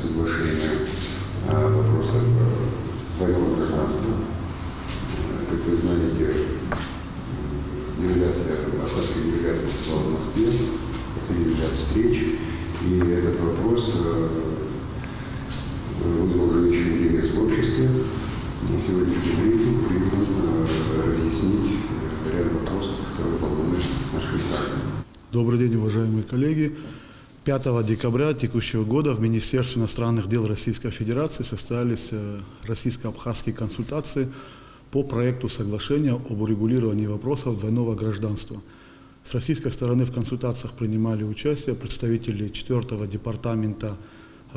соглашения о вопросах двойного гражданства. Как вы знаете, абхазская делегация была в Москве, проходили ряд встреч, и этот вопрос вызвал живейший интерес в обществе. И сегодняшний брифинг призван разъяснить ряд вопросов, которые волнуют наших граждан. Добрый день, уважаемые коллеги. 5 декабря текущего года в Министерстве иностранных дел Российской Федерации состоялись российско-абхазские консультации по проекту соглашения об урегулировании вопросов двойного гражданства. С российской стороны в консультациях принимали участие представители 4-го департамента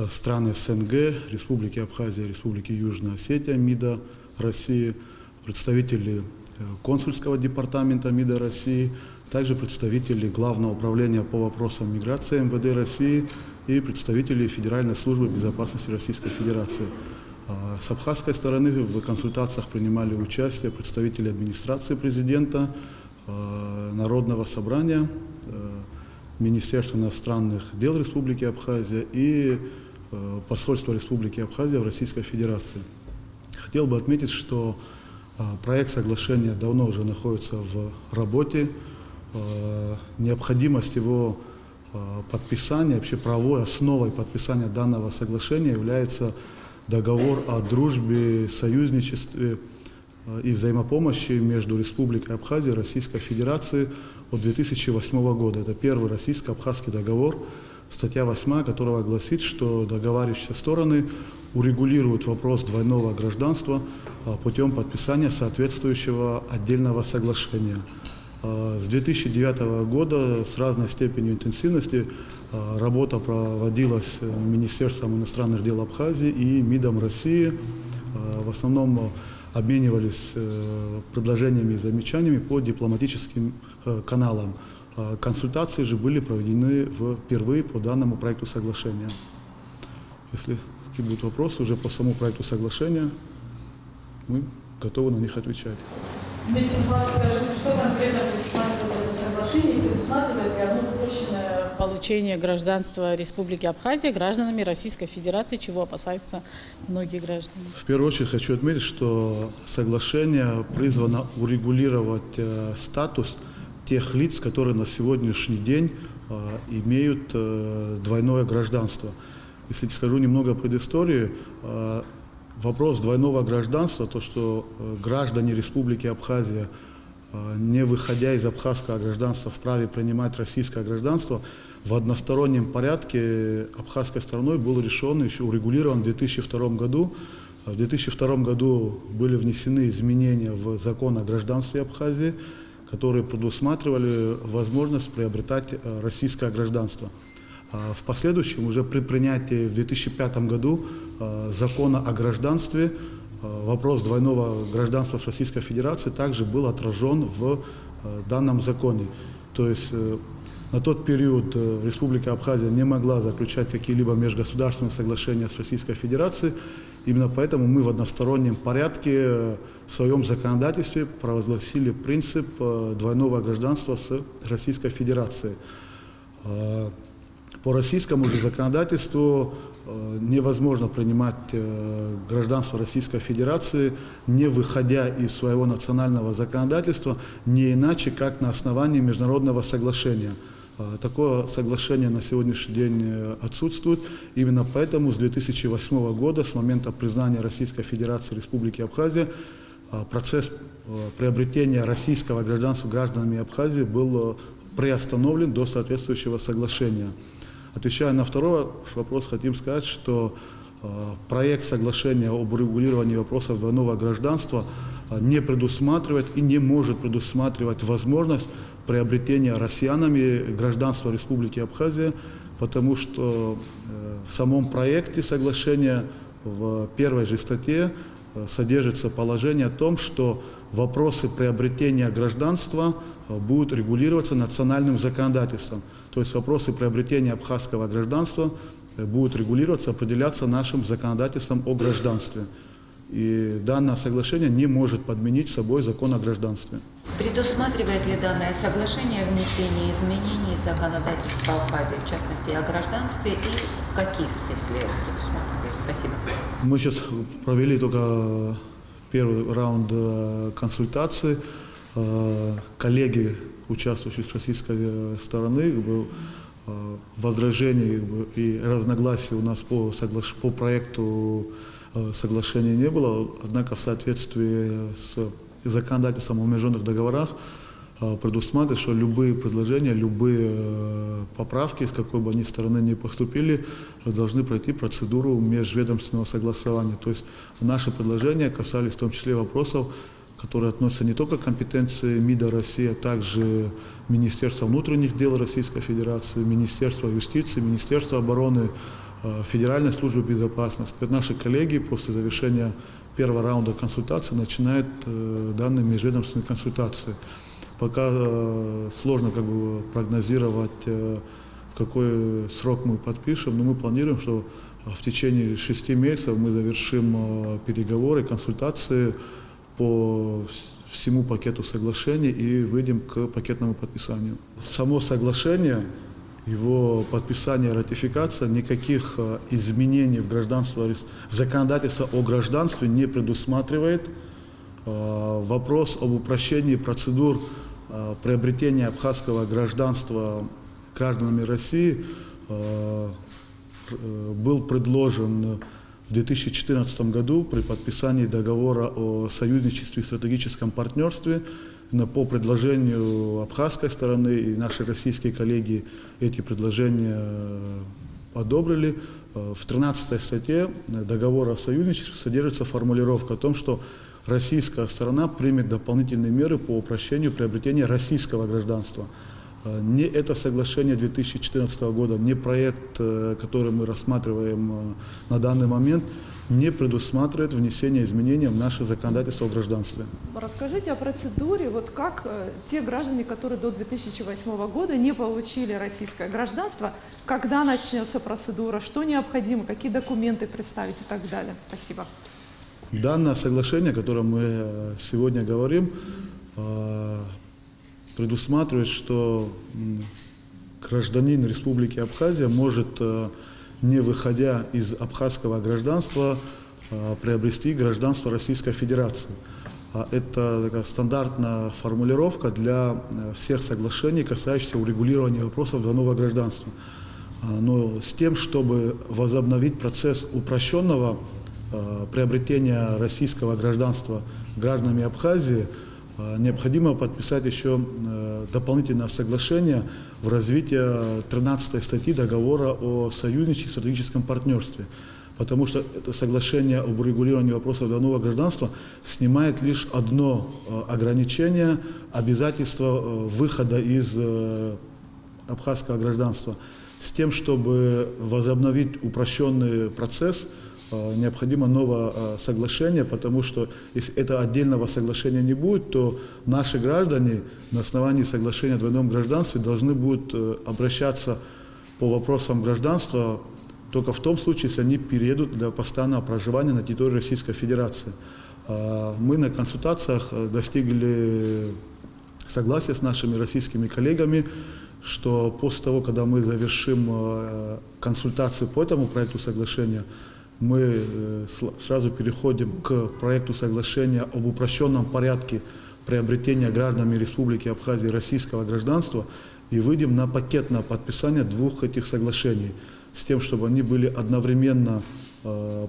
стран СНГ, Республики Абхазия, Республики Южная Осетия МИДа России, представители консульского департамента МИДа России, также представители Главного управления по вопросам миграции МВД России и представители Федеральной службы безопасности Российской Федерации. С абхазской стороны в консультациях принимали участие представители администрации президента, Народного собрания, Министерства иностранных дел Республики Абхазия и посольства Республики Абхазия в Российской Федерации. Хотел бы отметить, что проект соглашения давно уже находится в работе. Необходимость его подписания, вообще правовой основой подписания данного соглашения является договор о дружбе, союзничестве и взаимопомощи между Республикой Абхазия и Российской Федерацией от 2008 года. Это первый российско-абхазский договор, статья 8 которого гласит, что договаривающиеся стороны урегулируют вопрос двойного гражданства путем подписания соответствующего отдельного соглашения. С 2009 года с разной степенью интенсивности работа проводилась Министерством иностранных дел Абхазии и МИДом России. В основном обменивались предложениями и замечаниями по дипломатическим каналам. Консультации же были проведены впервые по данному проекту соглашения. Если какие будут вопросы уже по самому проекту соглашения, мы готовы на них отвечать. Дмитрий Николаевич, скажите, что конкретно предусматривает это соглашение, предусматривает ли оно упрощенное получение гражданства Республики Абхазия гражданами Российской Федерации, чего опасаются многие граждане? В первую очередь хочу отметить, что соглашение призвано урегулировать статус тех лиц, которые на сегодняшний день имеют двойное гражданство. Если скажу немного предыстории, вопрос двойного гражданства, то, что граждане Республики Абхазия, не выходя из абхазского гражданства, вправе принимать российское гражданство, в одностороннем порядке абхазской стороной был решен, еще урегулирован в 2002 году. В 2002 году были внесены изменения в закон о гражданстве Абхазии, которые предусматривали возможность приобретать российское гражданство. В последующем, уже при принятии в 2005 году закона о гражданстве, вопрос двойного гражданства с Российской Федерацией также был отражен в данном законе. То есть на тот период Республика Абхазия не могла заключать какие-либо межгосударственные соглашения с Российской Федерацией. Именно поэтому мы в одностороннем порядке в своем законодательстве провозгласили принцип двойного гражданства с Российской Федерацией. По российскому же законодательству невозможно принимать гражданство Российской Федерации, не выходя из своего национального законодательства, не иначе, как на основании международного соглашения. Такое соглашение на сегодняшний день отсутствует. Именно поэтому с 2008 года, с момента признания Российской Федерации Республики Абхазия, процесс приобретения российского гражданства гражданами Абхазии был приостановлен до соответствующего соглашения. Отвечая на второй вопрос, хотим сказать, что проект соглашения об урегулировании вопросов двойного гражданства не предусматривает и не может предусматривать возможность приобретения россиянами гражданства Республики Абхазия, потому что в самом проекте соглашения в первой же статье содержится положение о том, что вопросы приобретения гражданства будут регулироваться национальным законодательством. То есть вопросы приобретения абхазского гражданства будут регулироваться, определяться нашим законодательством о гражданстве. И данное соглашение не может подменить собой закон о гражданстве. Предусматривает ли данное соглашение внесение изменений в законодательство Абхазии, в частности о гражданстве, и каких, если предусматривает? Спасибо. Мы сейчас провели только первый раунд консультаций. Коллеги, участвующие с российской стороны, возражений и разногласий у нас по проекту соглашения не было, однако в соответствии с законодательством о международных договорах предусматривает, что любые предложения, любые поправки, с какой бы они стороны ни поступили, должны пройти процедуру межведомственного согласования. То есть наши предложения касались в том числе вопросов, которые относятся не только к компетенции МИДа России, а также Министерства внутренних дел Российской Федерации, Министерства юстиции, Министерства обороны, Федеральной службы безопасности. Наши коллеги после завершения первого раунда консультаций начинают данные межведомственные консультации. Пока сложно прогнозировать, в какой срок мы подпишем, но мы планируем, что в течение 6 месяцев мы завершим переговоры, консультации по всему пакету соглашений и выйдем к пакетному подписанию. Само соглашение, его подписание, ратификация никаких изменений в законодательство о гражданстве не предусматривает. Вопрос об упрощении процедур приобретения абхазского гражданства гражданами России был предложен в 2014 году при подписании договора о союзничестве и стратегическом партнерстве. По предложению абхазской стороны и наши российские коллеги эти предложения одобрили. В 13 статье договора о союзничестве содержится формулировка о том, что российская сторона примет дополнительные меры по упрощению приобретения российского гражданства. Ни это соглашение 2014 года, ни проект, который мы рассматриваем на данный момент, не предусматривает внесение изменений в наше законодательство о гражданстве. Расскажите о процедуре, вот как те граждане, которые до 2008 года не получили российское гражданство, когда начнется процедура, что необходимо, какие документы представить и так далее. Спасибо. Данное соглашение, о котором мы сегодня говорим, предусматривает, что гражданин Республики Абхазия может, не выходя из абхазского гражданства, приобрести гражданство Российской Федерации. Это такая стандартная формулировка для всех соглашений, касающихся урегулирования вопросов двойного гражданства. Но с тем, чтобы возобновить процесс упрощенного приобретения российского гражданства гражданами Абхазии, необходимо подписать еще дополнительное соглашение в развитии 13 статьи договора о союзничестве и стратегическом партнерстве. Потому что это соглашение об урегулировании вопросов двойного гражданства снимает лишь одно ограничение – обязательство выхода из абхазского гражданства. С тем, чтобы возобновить упрощенный процесс, необходимо новое соглашение, потому что если это отдельного соглашения не будет, то наши граждане на основании соглашения о двойном гражданстве должны будут обращаться по вопросам гражданства только в том случае, если они переедут для постоянного проживания на территории Российской Федерации. Мы на консультациях достигли согласия с нашими российскими коллегами, что после того, когда мы завершим консультации по этому проекту соглашения, мы сразу переходим к проекту соглашения об упрощенном порядке приобретения гражданами Республики Абхазии российского гражданства и выйдем на пакетное подписание двух этих соглашений, с тем, чтобы они были одновременно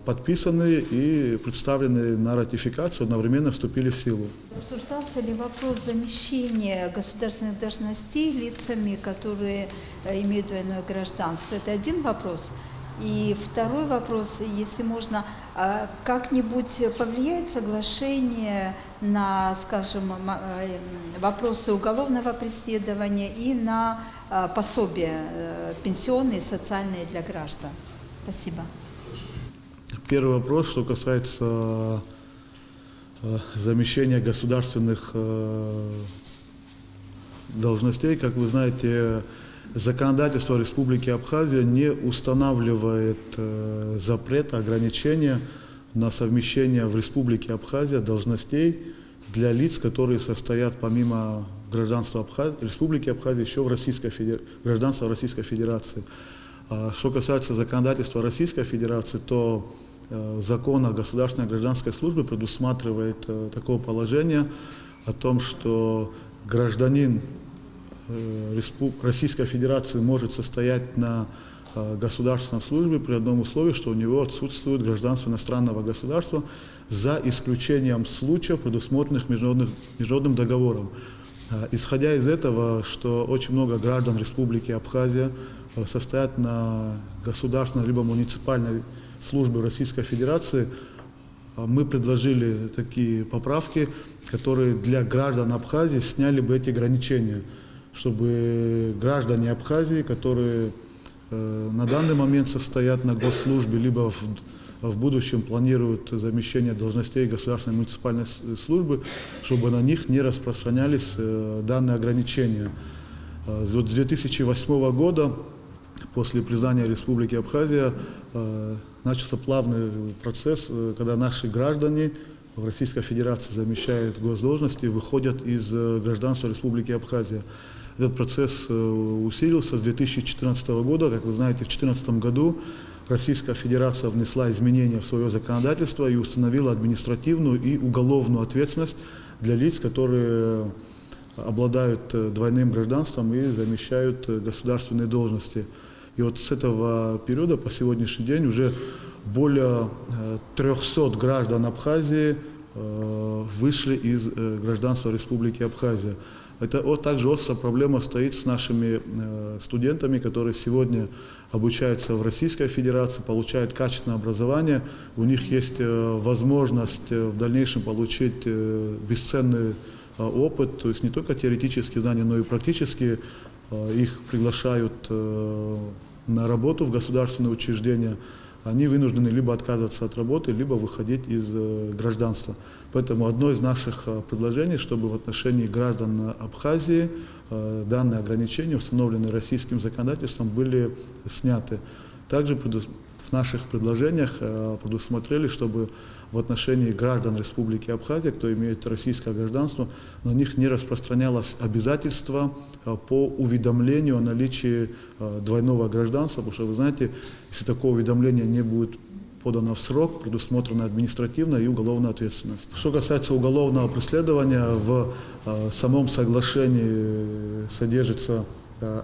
подписаны и представлены на ратификацию, одновременно вступили в силу. Обсуждался ли вопрос замещения государственных должностей лицами, которые имеют двойное гражданство? Это один вопрос. И второй вопрос, если можно, как-нибудь повлияет соглашение на, скажем, вопросы уголовного преследования и на пособия пенсионные и социальные для граждан? Спасибо. Первый вопрос, что касается замещения государственных должностей. Как вы знаете, законодательство Республики Абхазия не устанавливает запрет, ограничения на совмещение в Республике Абхазия должностей для лиц, которые состоят помимо гражданства Республики Абхазия еще в гражданство Российской Федерации. Что касается законодательства Российской Федерации, то закон о государственной гражданской службе предусматривает такое положение о том, что гражданин Российской Федерации может состоять на государственной службе при одном условии, что у него отсутствует гражданство иностранного государства, за исключением случаев, предусмотренных международным договором. Исходя из этого, что очень много граждан Республики Абхазия состоят на государственной либо муниципальной службе Российской Федерации, мы предложили такие поправки, которые для граждан Абхазии сняли бы эти ограничения, чтобы граждане Абхазии, которые на данный момент состоят на госслужбе, либо в будущем планируют замещение должностей государственной муниципальной службы, чтобы на них не распространялись данные ограничения. С 2008 года, после признания Республики Абхазия, начался плавный процесс, когда наши граждане в Российской Федерации замещают госдолжности и выходят из гражданства Республики Абхазия. Этот процесс усилился с 2014 года. Как вы знаете, в 2014 году Российская Федерация внесла изменения в свое законодательство и установила административную и уголовную ответственность для лиц, которые обладают двойным гражданством и замещают государственные должности. И вот с этого периода по сегодняшний день уже более 300 граждан Абхазии вышли из гражданства Республики Абхазия. Это также острая проблема стоит с нашими студентами, которые сегодня обучаются в Российской Федерации, получают качественное образование. У них есть возможность в дальнейшем получить бесценный опыт, то есть не только теоретические знания, но и практические. Их приглашают на работу в государственные учреждения. Они вынуждены либо отказываться от работы, либо выходить из гражданства. Поэтому одно из наших предложений, чтобы в отношении граждан Абхазии данные ограничения, установленные российским законодательством, были сняты. Также в наших предложениях предусмотрели, чтобы в отношении граждан Республики Абхазия, кто имеет российское гражданство, на них не распространялось обязательство по уведомлению о наличии двойного гражданства, потому что, вы знаете, если такое уведомление не будет подано в срок, предусмотрена административная и уголовная ответственность. Что касается уголовного преследования, в самом соглашении содержится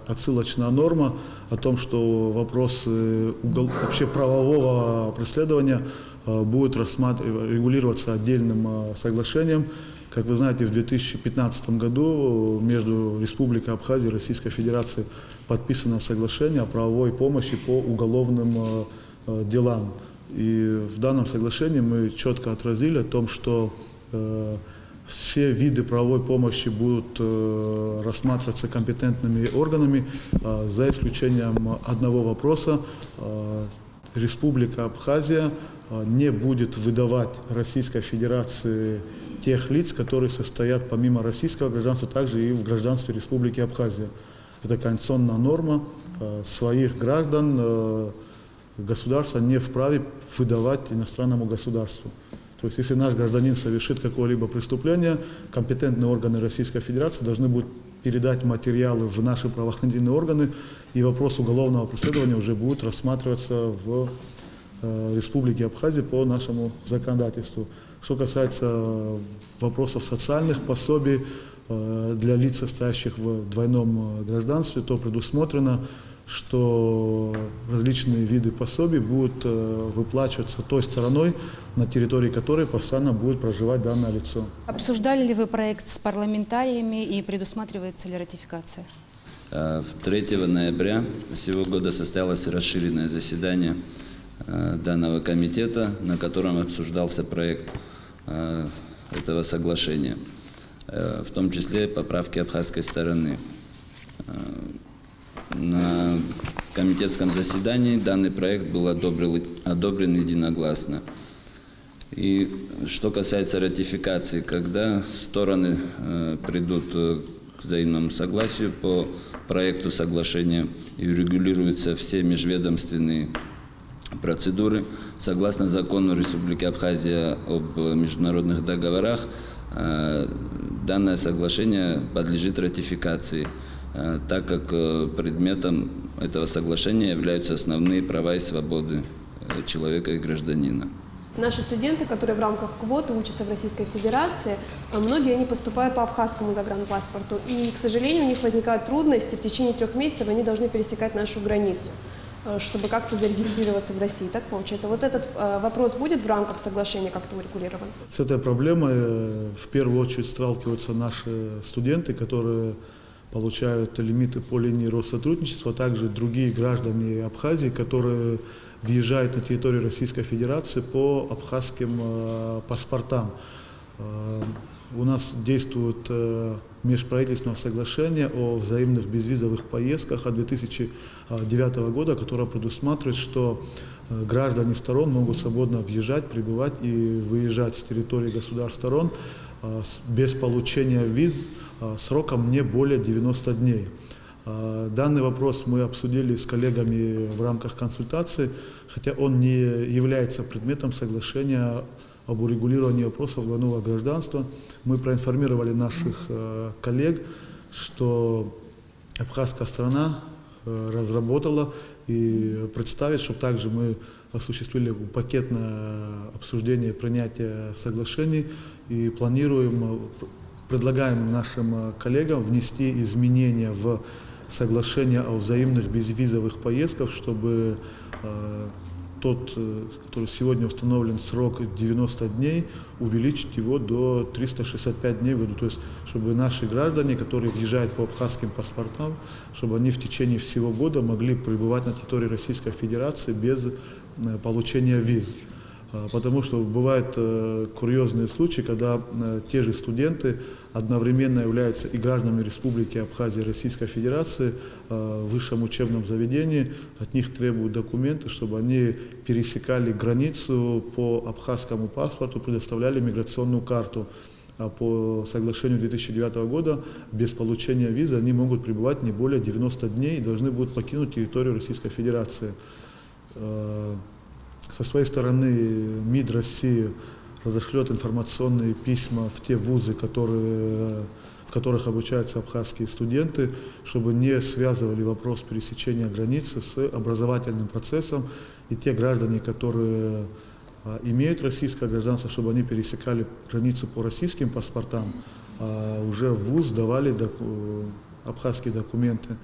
отсылочная норма о том, что вопрос вообще правового преследования будет регулироваться отдельным соглашением. Как вы знаете, в 2015 году между Республикой Абхазия и Российской Федерацией подписано соглашение о правовой помощи по уголовным делам. И в данном соглашении мы четко отразили о том, что все виды правовой помощи будут рассматриваться компетентными органами, за исключением одного вопроса. Республика Абхазия не будет выдавать Российской Федерации тех лиц, которые состоят помимо российского гражданства, также и в гражданстве Республики Абхазия. Это конституционная норма. Своих граждан государство не вправе выдавать иностранному государству. То есть, если наш гражданин совершит какое-либо преступление, компетентные органы Российской Федерации должны будут передать материалы в наши правоохранительные органы, и вопрос уголовного преследования уже будет рассматриваться в Республике Абхазия по нашему законодательству. Что касается вопросов социальных пособий для лиц, состоящих в двойном гражданстве, то предусмотрено, что различные виды пособий будут выплачиваться той стороной, на территории которой постоянно будет проживать данное лицо. Обсуждали ли вы проект с парламентариями и предусматривается ли ратификация? 3 ноября сего года состоялось расширенное заседание данного комитета, на котором обсуждался проект этого соглашения, в том числе поправки абхазской стороны. На комитетском заседании данный проект был одобрен единогласно. И что касается ратификации, когда стороны придут к взаимному согласию по проекту соглашения и урегулируются все межведомственные процедуры, согласно закону Республики Абхазия об международных договорах, Данное соглашение подлежит ратификации, так как предметом этого соглашения являются основные права и свободы человека и гражданина. Наши студенты, которые в рамках квоты учатся в Российской Федерации, многие они поступают по абхазскому загранпаспорту. И, к сожалению, у них возникают трудности. В течение 3 месяцев они должны пересекать нашу границу, чтобы как-то зарегистрироваться в России. Так получается. Вот этот вопрос будет в рамках соглашения как-то урегулирован? С этой проблемой в первую очередь сталкиваются наши студенты, которые получают лимиты по линии Россотрудничества, а также другие граждане Абхазии, которые въезжают на территорию Российской Федерации по абхазским паспортам. У нас действует межправительственное соглашение о взаимных безвизовых поездках от 2009 года, которое предусматривает, что граждане сторон могут свободно въезжать, прибывать и выезжать с территории государств сторон без получения виз сроком не более 90 дней. Данный вопрос мы обсудили с коллегами в рамках консультации, хотя он не является предметом соглашения об урегулировании вопросов двойного гражданства. Мы проинформировали наших коллег, что абхазская сторона разработала и представит, чтобы также мы осуществили пакетное обсуждение и принятие соглашений и предлагаем нашим коллегам внести изменения в соглашение о взаимных безвизовых поездках, чтобы тот, который сегодня установлен срок 90 дней, увеличить его до 365 дней в году. То есть, чтобы наши граждане, которые въезжают по абхазским паспортам, чтобы они в течение всего года могли пребывать на территории Российской Федерации без получения виз. Потому что бывают курьезные случаи, когда те же студенты одновременно являются и гражданами Республики Абхазия и Российской Федерации в высшем учебном заведении. От них требуют документы, чтобы они пересекали границу по абхазскому паспорту, предоставляли миграционную карту. А по соглашению 2009 года без получения визы они могут пребывать не более 90 дней и должны будут покинуть территорию Российской Федерации. Со своей стороны МИД России разошлет информационные письма в те вузы, в которых обучаются абхазские студенты, чтобы не связывали вопрос пересечения границы с образовательным процессом. И те граждане, которые имеют российское гражданство, чтобы они пересекали границу по российским паспортам, а уже в вуз давали абхазские документы.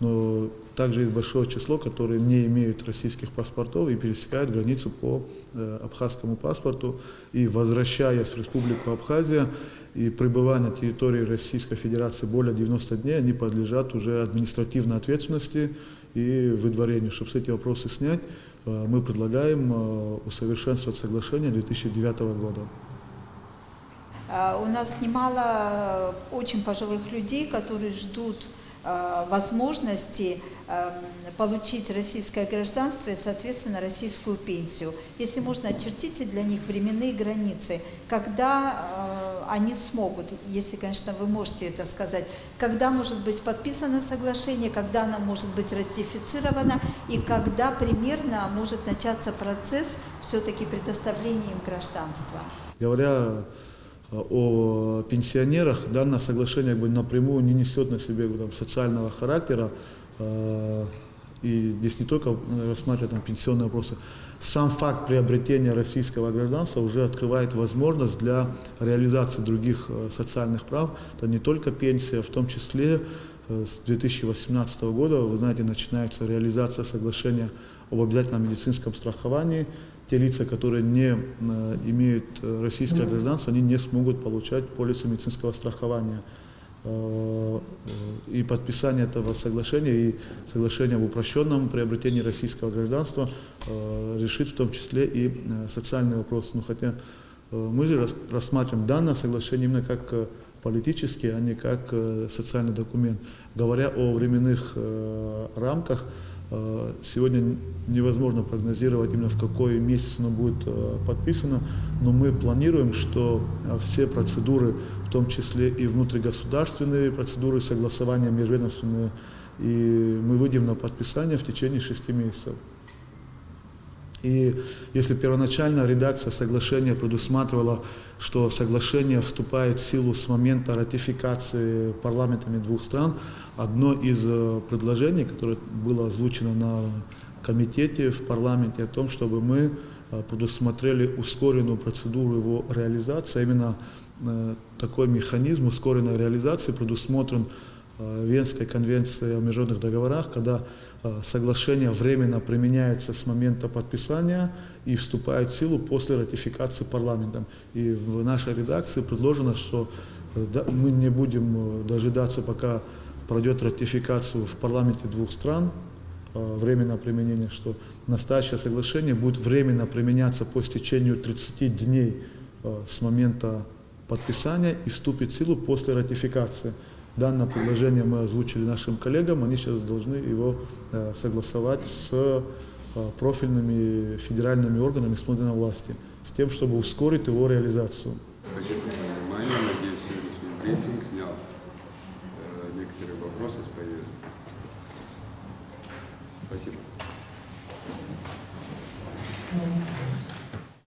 Но также есть большое число, которые не имеют российских паспортов и пересекают границу по абхазскому паспорту. И возвращаясь в Республику Абхазия и пребывая на территории Российской Федерации более 90 дней, они подлежат уже административной ответственности и выдворению. Чтобы эти вопросы снять, мы предлагаем усовершенствовать соглашение 2009 года. У нас немало очень пожилых людей, которые ждут возможности получить российское гражданство и, соответственно, российскую пенсию. Если можно, очертите для них временные границы, когда они смогут, если, конечно, вы можете это сказать, когда может быть подписано соглашение, когда оно может быть ратифицировано и когда примерно может начаться процесс все-таки предоставления им гражданства. Говоря о пенсионерах, данное соглашение напрямую не несет на себе социального характера, и здесь не только рассматривать пенсионные вопросы. Сам факт приобретения российского гражданства уже открывает возможность для реализации других социальных прав. Это не только пенсия, в том числе с 2018 года, вы знаете, начинается реализация соглашения об обязательном медицинском страховании. Те лица, которые не имеют российское гражданство, они не смогут получать полисы медицинского страхования. И подписание этого соглашения и соглашение об упрощенном приобретении российского гражданства решит в том числе и социальный вопрос. Но хотя мы же рассматриваем данное соглашение именно как политический, а не как социальный документ. Говоря о временных рамках, сегодня невозможно прогнозировать именно в какой месяц оно будет подписано, но мы планируем, что все процедуры, в том числе и внутригосударственные процедуры, согласования межведомственные, и мы выйдем на подписание в течение 6 месяцев. И если первоначальная редакция соглашения предусматривала, что соглашение вступает в силу с момента ратификации парламентами двух стран, одно из предложений, которое было озвучено на комитете в парламенте, о том, чтобы мы предусмотрели ускоренную процедуру его реализации. Именно такой механизм ускоренной реализации предусмотрен Венской конвенцией о международных договорах, когда соглашение временно применяется с момента подписания и вступает в силу после ратификации парламентом. И в нашей редакции предложено, что мы не будем дожидаться, пока пройдет ратификацию в парламенте двух стран, временное применение, что настоящее соглашение будет временно применяться по истечению 30 дней с момента подписания и вступит в силу после ратификации. Данное предложение мы озвучили нашим коллегам, они сейчас должны его согласовать с профильными федеральными органами исполнительной власти, с тем, чтобы ускорить его реализацию. Спасибо за внимание. Надеюсь, сегодняшний брифинг снял некоторые вопросы с повестки. Спасибо.